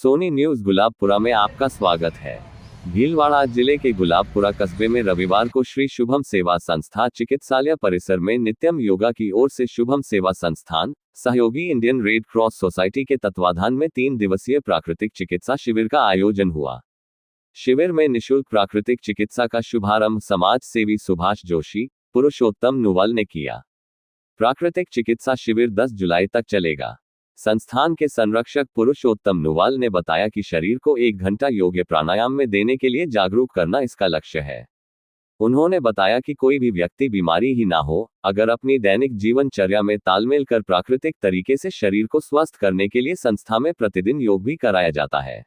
Soni news Gulabpura में आपका स्वागत है। भीलवाड़ा जिले के गुलाबपुरा कस्बे में रविवार को श्री शुभम सेवा संस्था चिकित्सालय परिसर में नित्यम योगा की ओर से शुभम सेवा संस्थान सहयोगी इंडियन रेड क्रॉस सोसाइटी के तत्वाधान में 3 दिवसीय प्राकृतिक चिकित्सा शिविर का आयोजन हुआ। शिविर में निःशुल्क प्राकृतिक चिकित्सा का शुभारंभ समाज सेवी सुभाष जोशी पुरुषोत्तम नुवल ने किया। प्राकृतिक चिकित्सा शिविर 10 जुलाई तक चलेगा। संस्थान के संरक्षक पुरुषोत्तम नुवाल ने बताया कि शरीर को 1 घंटा योग प्राणायाम में देने के लिए जागरूक करना इसका लक्ष्य है। उन्होंने बताया कि कोई भी व्यक्ति बीमारी ही ना हो, अगर अपनी दैनिक जीवनचर्या में तालमेल कर प्राकृतिक तरीके से शरीर को स्वस्थ करने के लिए संस्था में प्रतिदिन योग भी कराया जाता है।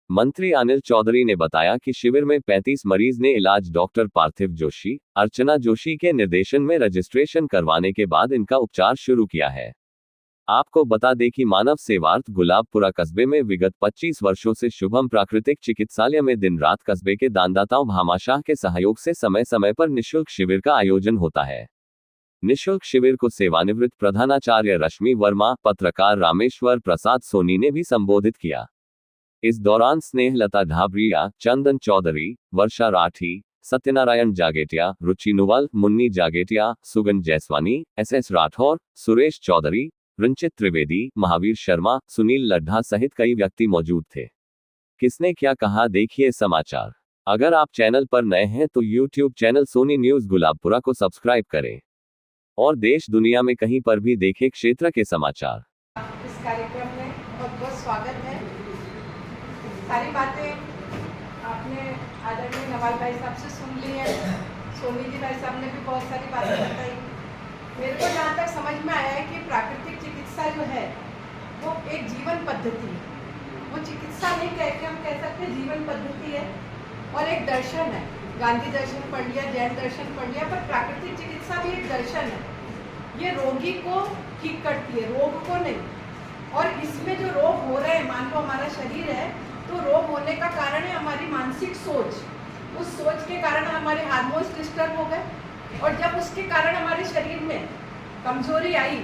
मंत्री अनिल चौधरी ने बताया कि शिविर में 35 मरीज ने इलाज डॉक्टर पार्थिव जोशी अर्चना जोशी के निर्देशन में रजिस्ट्रेशन करवाने के बाद इनका उपचार शुरू किया है। आपको बता दें कि मानव सेवार्थ गुलाबपुरा कस्बे में विगत 25 वर्षों से शुभम प्राकृतिक चिकित्सालय में दिन रात कस्बे के दानदाताओं भामाशाह के सहयोग से समय समय पर निःशुल्क शिविर का आयोजन होता है। निःशुल्क शिविर को सेवानिवृत्त प्रधानाचार्य रश्मि वर्मा, पत्रकार रामेश्वर प्रसाद सोनी ने भी संबोधित किया। इस दौरान स्नेहलता ढाबरिया, चंदन चौधरी, वर्षा राठी, सत्यनारायण जागेटिया, रुचि नुवल, मुन्नी जागेटिया, सुगन जैसवानी, एस राठौर, सुरेश चौधरी, रंचित त्रिवेदी, महावीर शर्मा, सुनील लड्ढा सहित कई व्यक्ति मौजूद थे। किसने क्या कहा, देखिए समाचार। अगर आप चैनल पर नए हैं तो YouTube channel Soni news Gulabpura को सब्सक्राइब करें और देश दुनिया में कहीं पर भी देखें क्षेत्र के समाचार। इस कार्यक्रम में बहुत बहुत स्वागत है। सारी बातें आपने आदरणीय नवाल भाई साहब से सुन ली है। सोनी जी भाई साहब ने भी बहुत सारी बातें बताई। मेरे को जहाँ तक समझ में आया है कि प्राकृतिक चिकित्सा जो है वो एक जीवन पद्धति है। वो चिकित्सा नहीं कह के हम कह सकते जीवन पद्धति है और एक दर्शन है। गांधी दर्शन पढ़ लिया, जैन दर्शन पढ़ लिया, पर प्राकृतिक चिकित्सा भी एक दर्शन है। ये रोगी को ठीक करती है, रोग को नहीं। और इसमें जो रोग हो रहे हैं, मान लो हमारा शरीर है तो रोग होने का कारण है हमारी मानसिक सोच। उस सोच के कारण हमारे हार्मोन्स डिस्टर्ब हो गए और जब उसके कारण हमारे शरीर में कमजोरी आई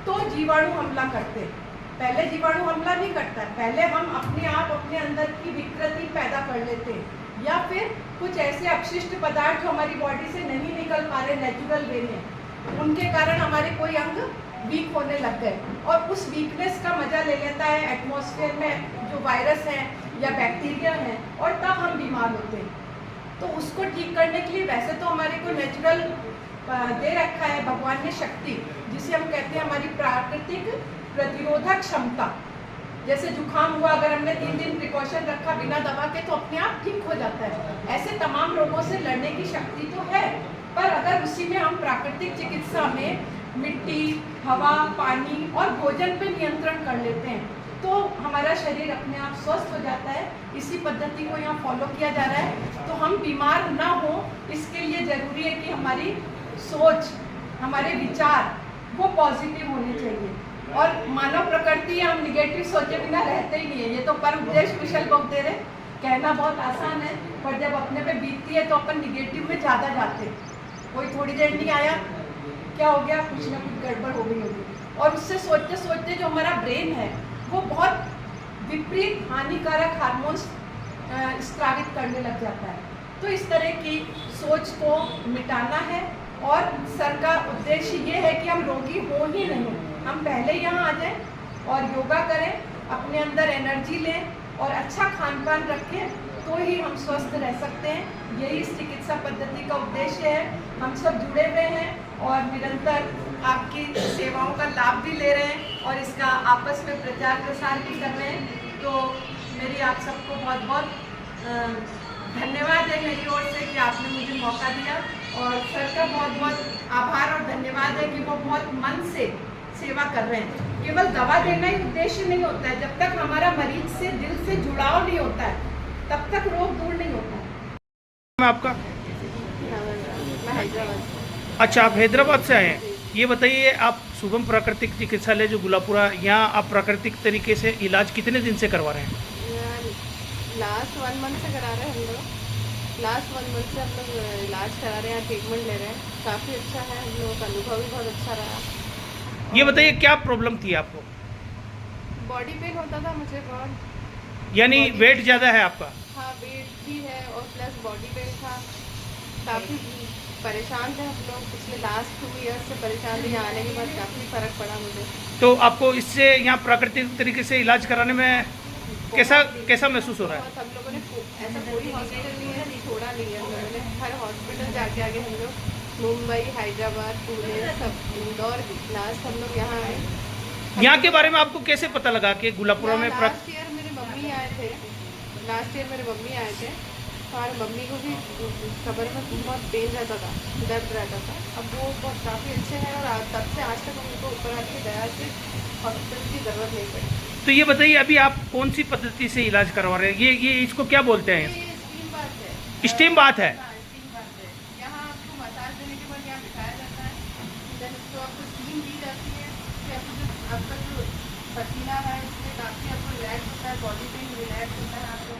तो जीवाणु हमला करते हैं। पहले जीवाणु हमला नहीं करता है, पहले हम अपने आप अपने अंदर की विकृति पैदा कर लेते हैं या फिर कुछ ऐसे अपशिष्ट पदार्थ जो हमारी बॉडी से नहीं निकल पा रहे नेचुरल वे में, उनके कारण हमारे कोई अंग वीक होने लग गए और उस वीकनेस का मजा ले लेता है एटमॉस्फेयर में जो वायरस है या बैक्टीरिया है और तब हम बीमार होते हैं। तो उसको ठीक करने के लिए वैसे तो हमारे को नेचुरल दे रखा है भगवान ने शक्ति, जिसे हम कहते हैं हमारी प्राकृतिक प्रतिरोधक क्षमता। जैसे जुकाम हुआ, अगर हमने 3 दिन प्रिकॉशन रखा बिना दवा के तो अपने आप ठीक हो जाता है। ऐसे तमाम रोगों से लड़ने की शक्ति तो है, पर अगर उसी में हम प्राकृतिक चिकित्सा में मिट्टी, हवा, पानी और भोजन पे नियंत्रण कर लेते हैं तो हमारा शरीर अपने आप स्वस्थ हो जाता है। इसी पद्धति को यहाँ फॉलो किया जा रहा है। तो हम बीमार ना हो इसके लिए ज़रूरी है कि हमारी सोच, हमारे विचार वो पॉजिटिव होने चाहिए। और मानव प्रकृति हम निगेटिव सोचे बिना रहते ही नहीं है। ये तो पर उपदेश कुशल बोलते रहे, कहना बहुत आसान है, पर जब अपने पे बीतती है तो अपन निगेटिव में ज़्यादा जाते हैं। कोई थोड़ी देर नहीं आया, क्या हो गया, कुछ ना कुछ गड़बड़ हो गई होगी। और उससे सोचते सोचते जो हमारा ब्रेन है वो बहुत विपरीत हानिकारक हार्मोन्स स्रावित करने लग जाता है। तो इस तरह की सोच को मिटाना है और सर का उद्देश्य ये है कि हम रोगी हो ही नहीं, हम पहले यहाँ आ जाएं और योगा करें, अपने अंदर एनर्जी लें और अच्छा खान पान रखें तो ही हम स्वस्थ रह सकते हैं। यही इस चिकित्सा पद्धति का उद्देश्य है। हम सब जुड़े हुए हैं और निरंतर आपकी सेवाओं का लाभ भी ले रहे हैं और इसका आपस में प्रचार प्रसार भी कर रहे हैं। तो मेरी आप सबको बहुत बहुत धन्यवाद है मेरी ओर से कि आपने मुझे मौका दिया और सर का बहुत बहुत आभार और धन्यवाद है कि वो बहुत मन से सेवा कर रहे हैं। केवल दवा देना ही उद्देश्य नहीं होता है, जब तक हमारा मरीज से दिल से जुड़ाव नहीं होता है तब तक रोग दूर नहीं होता है। आपका? मैं हैदराबाद। अच्छा, आप हैदराबाद से आए हैं। ये बताइए, आप शुभम प्राकृतिक चिकित्सालय जो गुलाबपुरा, यहाँ आप प्राकृतिक तरीके से इलाज कितने दिन से करवा रहे हैं? लास्ट 1 मंथ से करा रहे हैं हम लोग। लास्ट 1 मंथ से हम लोग इलाज करा रहे हैं, ट्रीटमेंट ले रहे हैं। काफ़ी अच्छा है, हम लोगों का अनुभव भी बहुत अच्छा रहा। ये बताइए क्या प्रॉब्लम थी आपको? बॉडी पेन होता था मुझे बहुत, यानी Body- वेट ज़्यादा है आपका? हाँ, वेट भी है और प्लस बॉडी पेन था। काफ़ी परेशान थे हम लोग, पिछले लास्ट 2 ईयर्स से परेशान थे। यहाँ आने के बाद काफ़ी फ़र्क पड़ा मुझे। तो आपको इससे यहाँ प्राकृतिक तरीके से इलाज कराने में कैसा महसूस हो रहा है? बहुत हम लोगों ने ऐसा कोई हॉस्पिटल नहीं है छोड़ा नहीं है हम लोगों ने। हर हॉस्पिटल जाके आगे हम लोग मुंबई, हैदराबाद, पुणे, सब इंदौर, लास्ट हम लोग यहाँ आए। यहाँ के बारे में आपको कैसे पता लगा कि गुलापुरा में लास्ट ईयर मेरे मम्मी आए थे। लास्ट ईयर मेरे मम्मी आए थे और मम्मी को भी कमर में बहुत पेन रहता था, दर्द रहता था। अब वो बहुत काफ़ी अच्छे हैं और तब से आज तक उनको ऊपर आके दया से हॉस्पिटल की ज़रूरत नहीं पड़ी। तो ये बताइए अभी आप कौन सी पद्धति से इलाज करवा रहे हैं? ये इसको क्या बोलते हैं? ये स्टीम बाथ है। स्टीम बाथ है। हाँ, स्टीम बाथ है। यहाँ आपको मसाज देने के बाद यहाँ बिठाया जाता है, देन उसको आपको स्टीम दी जाती है। फिर आपका जो पसीना है इसमें काफ़ी आपको रिलैक्स होता है, बॉडी पेन रिलैक्स होता है, आपको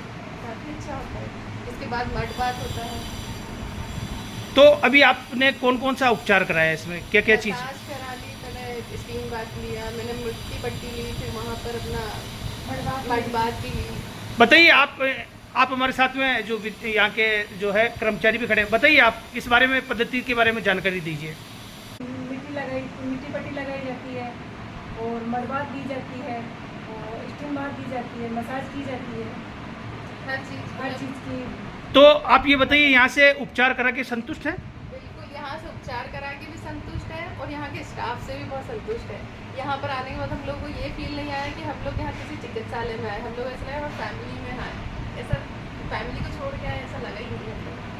काफ़ी अच्छा होता है। इसके बाद मड बाथ होता है। तो अभी आपने कौन कौन सा उपचार कराया है इसमें? क्या क्या चीज़? मसाज करा ली, मैंने स्टीम बाथ लिया, मैंने मिट्टी पट्टी ली, फिर वहाँ पर अपना मड बाथ भी ली। बताइए आप हमारे साथ में जो यहाँ के जो है कर्मचारी भी खड़े हैं, बताइए आप इस बारे में पद्धति के बारे में जानकारी दीजिए। मिट्टी पट्टी लगाई जाती है और मरबात दी जाती है और स्टीम बाथ दी जाती है, मसाज की जाती है, हर चीज़ की। तो आप ये बताइए यहाँ से उपचार करा के संतुष्ट हैं? बिल्कुल, यहाँ से उपचार करा के भी संतुष्ट है और यहाँ के स्टाफ से भी बहुत संतुष्ट है। यहाँ पर आने के बाद हम लोग को ये फील नहीं आया कि हम लोग यहाँ किसी चिकित्सालय में आए, हम लोग ऐसा लगा फैमिली में आए। ऐसा फैमिली को छोड़ के आए ऐसा लगा ही नहीं है।